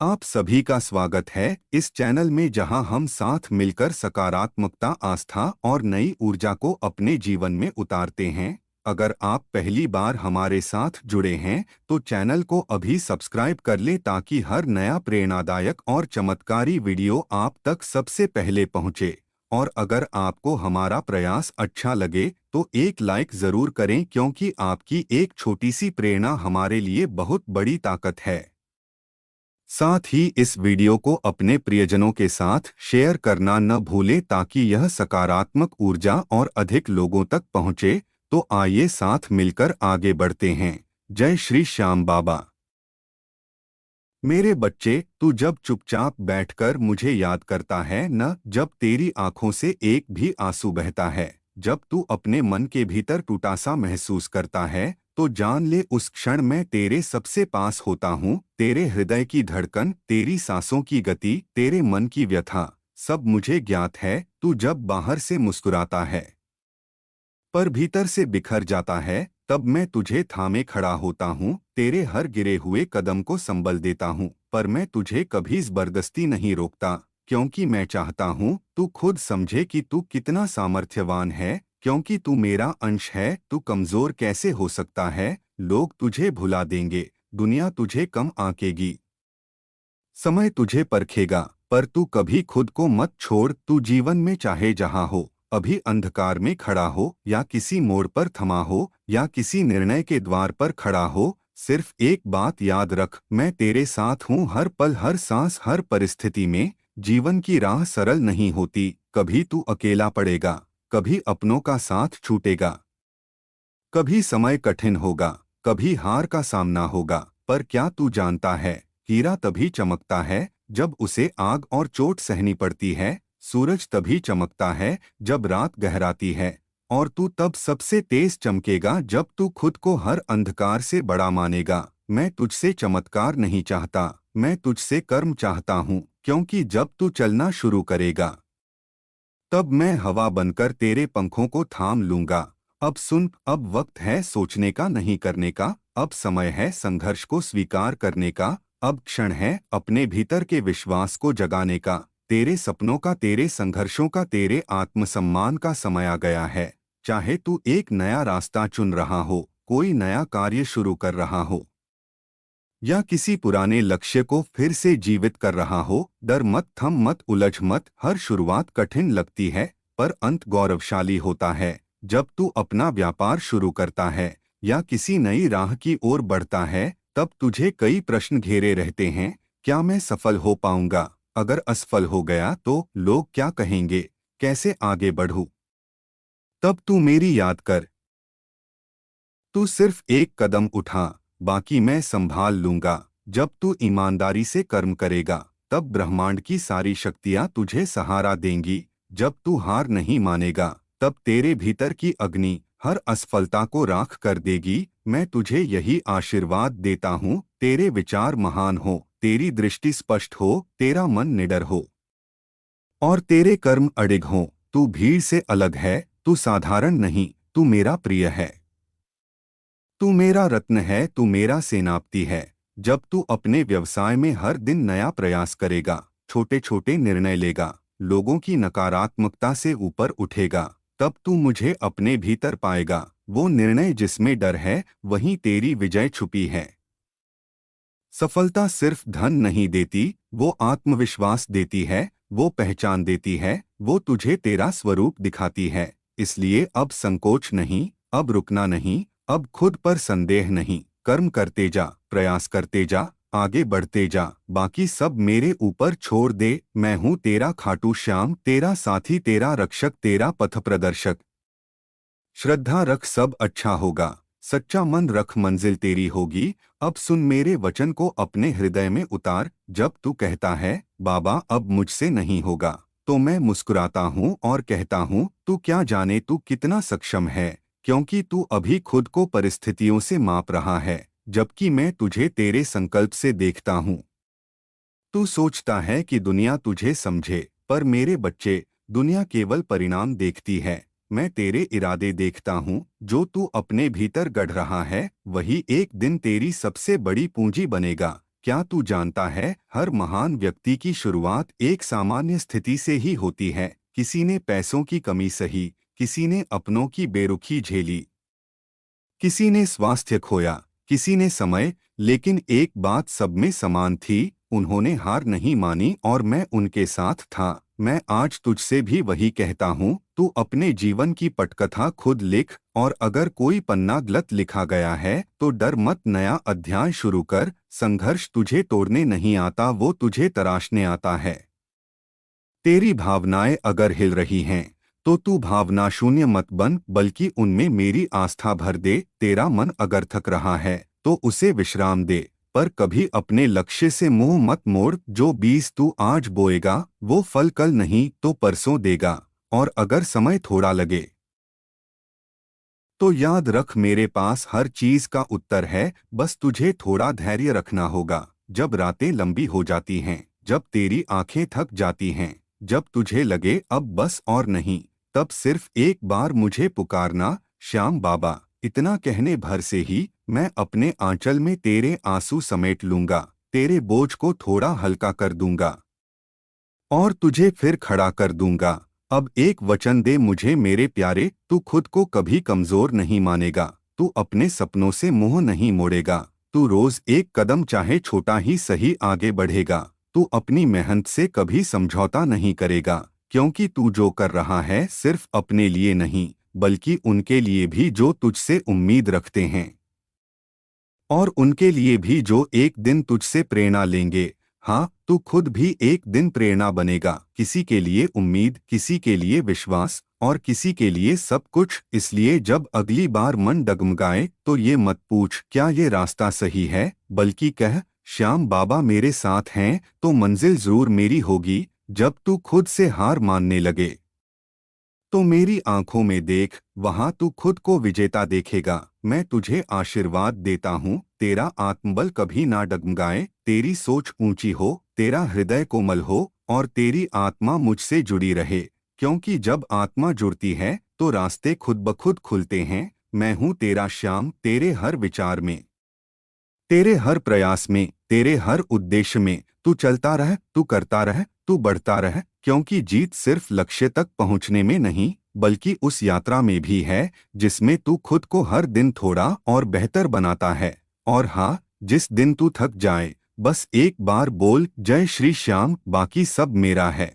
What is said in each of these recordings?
आप सभी का स्वागत है इस चैनल में जहां हम साथ मिलकर सकारात्मकता, आस्था और नई ऊर्जा को अपने जीवन में उतारते हैं। अगर आप पहली बार हमारे साथ जुड़े हैं तो चैनल को अभी सब्सक्राइब कर लें ताकि हर नया प्रेरणादायक और चमत्कारी वीडियो आप तक सबसे पहले पहुंचे। और अगर आपको हमारा प्रयास अच्छा लगे तो एक लाइक जरूर करें, क्योंकि आपकी एक छोटी सी प्रेरणा हमारे लिए बहुत बड़ी ताकत है। साथ ही इस वीडियो को अपने प्रियजनों के साथ शेयर करना न भूलें ताकि यह सकारात्मक ऊर्जा और अधिक लोगों तक पहुंचे। तो आइए साथ मिलकर आगे बढ़ते हैं। जय श्री श्याम बाबा। मेरे बच्चे, तू जब चुपचाप बैठकर मुझे याद करता है न, जब तेरी आंखों से एक भी आंसू बहता है, जब तू अपने मन के भीतर टूटा सा महसूस करता है, तो जान ले उस क्षण मैं तेरे सबसे पास होता हूँ। तेरे हृदय की धड़कन, तेरी सांसों की गति, तेरे मन की व्यथा, सब मुझे ज्ञात है। तू जब बाहर से मुस्कुराता है पर भीतर से बिखर जाता है, तब मैं तुझे थामे खड़ा होता हूँ। तेरे हर गिरे हुए कदम को संबल देता हूँ, पर मैं तुझे कभी जबरदस्ती नहीं रोकता, क्योंकि मैं चाहता हूँ तू खुद समझे कि तू कितना सामर्थ्यवान है। क्योंकि तू मेरा अंश है, तू कमजोर कैसे हो सकता है। लोग तुझे भुला देंगे, दुनिया तुझे कम आंकेगी, समय तुझे परखेगा, पर तू कभी खुद को मत छोड़। तू जीवन में चाहे जहां हो, अभी अंधकार में खड़ा हो या किसी मोड़ पर थमा हो या किसी निर्णय के द्वार पर खड़ा हो, सिर्फ एक बात याद रख, मैं तेरे साथ हूँ हर पल, हर सांस, हर परिस्थिति में। जीवन की राह सरल नहीं होती, कभी तू अकेला पड़ेगा, कभी अपनों का साथ छूटेगा, कभी समय कठिन होगा, कभी हार का सामना होगा। पर क्या तू जानता है, हीरा तभी चमकता है जब उसे आग और चोट सहनी पड़ती है। सूरज तभी चमकता है जब रात गहराती है, और तू तब सबसे तेज चमकेगा जब तू खुद को हर अंधकार से बड़ा मानेगा। मैं तुझसे चमत्कार नहीं चाहता, मैं तुझसे कर्म चाहता हूँ, क्योंकि जब तू चलना शुरू करेगा तब मैं हवा बनकर तेरे पंखों को थाम लूंगा। अब सुन, अब वक्त है सोचने का, नहीं करने का। अब समय है संघर्ष को स्वीकार करने का। अब क्षण है अपने भीतर के विश्वास को जगाने का। तेरे सपनों का, तेरे संघर्षों का, तेरे आत्मसम्मान का समय आ गया है। चाहे तू एक नया रास्ता चुन रहा हो, कोई नया कार्य शुरू कर रहा हो या किसी पुराने लक्ष्य को फिर से जीवित कर रहा हो, डर मत, थम मत, उलझ मत। हर शुरुआत कठिन लगती है, पर अंत गौरवशाली होता है। जब तू अपना व्यापार शुरू करता है या किसी नई राह की ओर बढ़ता है, तब तुझे कई प्रश्न घेरे रहते हैं। क्या मैं सफल हो पाऊंगा? अगर असफल हो गया तो लोग क्या कहेंगे? कैसे आगे बढ़ूं? तब तू मेरी याद कर, तू सिर्फ एक कदम उठा, बाकी मैं संभाल लूंगा। जब तू ईमानदारी से कर्म करेगा, तब ब्रह्मांड की सारी शक्तियां तुझे सहारा देंगी। जब तू हार नहीं मानेगा, तब तेरे भीतर की अग्नि हर असफलता को राख कर देगी। मैं तुझे यही आशीर्वाद देता हूँ, तेरे विचार महान हो, तेरी दृष्टि स्पष्ट हो, तेरा मन निडर हो और तेरे कर्म अडिग हों। तू भीड़ से अलग है, तू साधारण नहीं, तू मेरा प्रिय है। तू मेरा रत्न है, तू मेरा सेनापति है। जब तू अपने व्यवसाय में हर दिन नया प्रयास करेगा, छोटे छोटे निर्णय लेगा, लोगों की नकारात्मकता से ऊपर उठेगा, तब तू मुझे अपने भीतर पाएगा। वो निर्णय जिसमें डर है, वहीं तेरी विजय छुपी है। सफलता सिर्फ धन नहीं देती, वो आत्मविश्वास देती है, वो पहचान देती है, वो तुझे तेरा स्वरूप दिखाती है। इसलिए अब संकोच नहीं, अब रुकना नहीं, अब खुद पर संदेह नहीं। कर्म करते जा, प्रयास करते जा, आगे बढ़ते जा, बाकी सब मेरे ऊपर छोड़ दे। मैं हूँ तेरा खाटू श्याम, तेरा साथी, तेरा रक्षक, तेरा पथ प्रदर्शक। श्रद्धा रख, सब अच्छा होगा। सच्चा मन रख, मंजिल तेरी होगी। अब सुन मेरे वचन को अपने हृदय में उतार। जब तू कहता है बाबा अब मुझसे नहीं होगा, तो मैं मुस्कुराता हूँ और कहता हूँ तू क्या जाने तू कितना सक्षम है, क्योंकि तू अभी खुद को परिस्थितियों से माप रहा है, जबकि मैं तुझे तेरे संकल्प से देखता हूँ। तू सोचता है कि दुनिया तुझे समझे, पर मेरे बच्चे, दुनिया केवल परिणाम देखती है। मैं तेरे इरादे देखता हूँ। जो तू अपने भीतर गढ़ रहा है, वही एक दिन तेरी सबसे बड़ी पूंजी बनेगा। क्या तू जानता है, हर महान व्यक्ति की शुरुआत एक सामान्य स्थिति से ही होती है। किसी ने पैसों की कमी सही, किसी ने अपनों की बेरुखी झेली, किसी ने स्वास्थ्य खोया, किसी ने समय, लेकिन एक बात सब में समान थी, उन्होंने हार नहीं मानी और मैं उनके साथ था। मैं आज तुझसे भी वही कहता हूँ, तू अपने जीवन की पटकथा खुद लिख, और अगर कोई पन्ना गलत लिखा गया है तो डर मत, नया अध्याय शुरू कर। संघर्ष तुझे तोड़ने नहीं आता, वो तुझे तराशने आता है। तेरी भावनाएं अगर हिल रही हैं तो तू भावना शून्य मत बन, बल्कि उनमें मेरी आस्था भर दे। तेरा मन अगर थक रहा है तो उसे विश्राम दे, पर कभी अपने लक्ष्य से मुंह मत मोड़। जो बीज तू आज बोएगा वो फल कल नहीं तो परसों देगा। और अगर समय थोड़ा लगे तो याद रख, मेरे पास हर चीज का उत्तर है, बस तुझे थोड़ा धैर्य रखना होगा। जब रातें लंबी हो जाती हैं, जब तेरी आंखें थक जाती हैं, जब तुझे लगे अब बस और नहीं, तब सिर्फ एक बार मुझे पुकारना, श्याम बाबा। इतना कहने भर से ही मैं अपने आंचल में तेरे आंसू समेट लूंगा, तेरे बोझ को थोड़ा हल्का कर दूंगा और तुझे फिर खड़ा कर दूंगा। अब एक वचन दे मुझे मेरे प्यारे, तू खुद को कभी कमजोर नहीं मानेगा, तू अपने सपनों से मुंह नहीं मोड़ेगा, तू रोज एक कदम चाहे छोटा ही सही आगे बढ़ेगा, तू अपनी मेहनत से कभी समझौता नहीं करेगा, क्योंकि तू जो कर रहा है सिर्फ अपने लिए नहीं, बल्कि उनके लिए भी जो तुझसे उम्मीद रखते हैं, और उनके लिए भी जो एक दिन तुझसे प्रेरणा लेंगे। हाँ, तू खुद भी एक दिन प्रेरणा बनेगा, किसी के लिए उम्मीद, किसी के लिए विश्वास, और किसी के लिए सब कुछ। इसलिए जब अगली बार मन डगमगाए तो ये मत पूछ क्या ये रास्ता सही है, बल्कि कह श्याम बाबा मेरे साथ हैं तो मंजिल जरूर मेरी होगी। जब तू खुद से हार मानने लगे तो मेरी आंखों में देख, वहां तू खुद को विजेता देखेगा। मैं तुझे आशीर्वाद देता हूँ, तेरा आत्मबल कभी ना डगमगाए, तेरी सोच ऊंची हो, तेरा हृदय कोमल हो, और तेरी आत्मा मुझसे जुड़ी रहे। क्योंकि जब आत्मा जुड़ती है तो रास्ते खुद ब खुद खुलते हैं। मैं हूँ तेरा श्याम, तेरे हर विचार में, तेरे हर प्रयास में, तेरे हर उद्देश्य में। तू चलता रह, तू करता रह, तू बढ़ता रह, क्योंकि जीत सिर्फ लक्ष्य तक पहुंचने में नहीं, बल्कि उस यात्रा में भी है जिसमें तू खुद को हर दिन थोड़ा और बेहतर बनाता है। और हाँ, जिस दिन तू थक जाए, बस एक बार बोल जय श्री श्याम, बाकी सब मेरा है।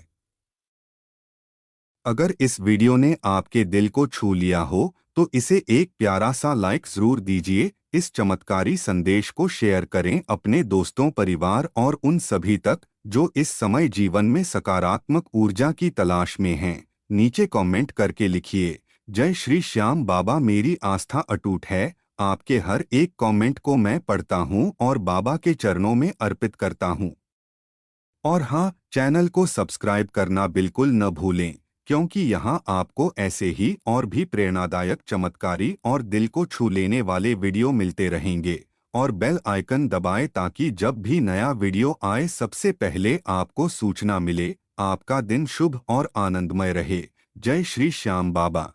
अगर इस वीडियो ने आपके दिल को छू लिया हो तो इसे एक प्यारा सा लाइक जरूर दीजिए। इस चमत्कारी संदेश को शेयर करें अपने दोस्तों, परिवार और उन सभी तक जो इस समय जीवन में सकारात्मक ऊर्जा की तलाश में हैं। नीचे कमेंट करके लिखिए जय श्री श्याम बाबा, मेरी आस्था अटूट है। आपके हर एक कमेंट को मैं पढ़ता हूं और बाबा के चरणों में अर्पित करता हूं। और हाँ, चैनल को सब्सक्राइब करना बिल्कुल न भूलें, क्योंकि यहाँ आपको ऐसे ही और भी प्रेरणादायक, चमत्कारी और दिल को छू लेने वाले वीडियो मिलते रहेंगे। और बेल आइकन दबाएं ताकि जब भी नया वीडियो आए सबसे पहले आपको सूचना मिले। आपका दिन शुभ और आनंदमय रहे। जय श्री श्याम बाबा।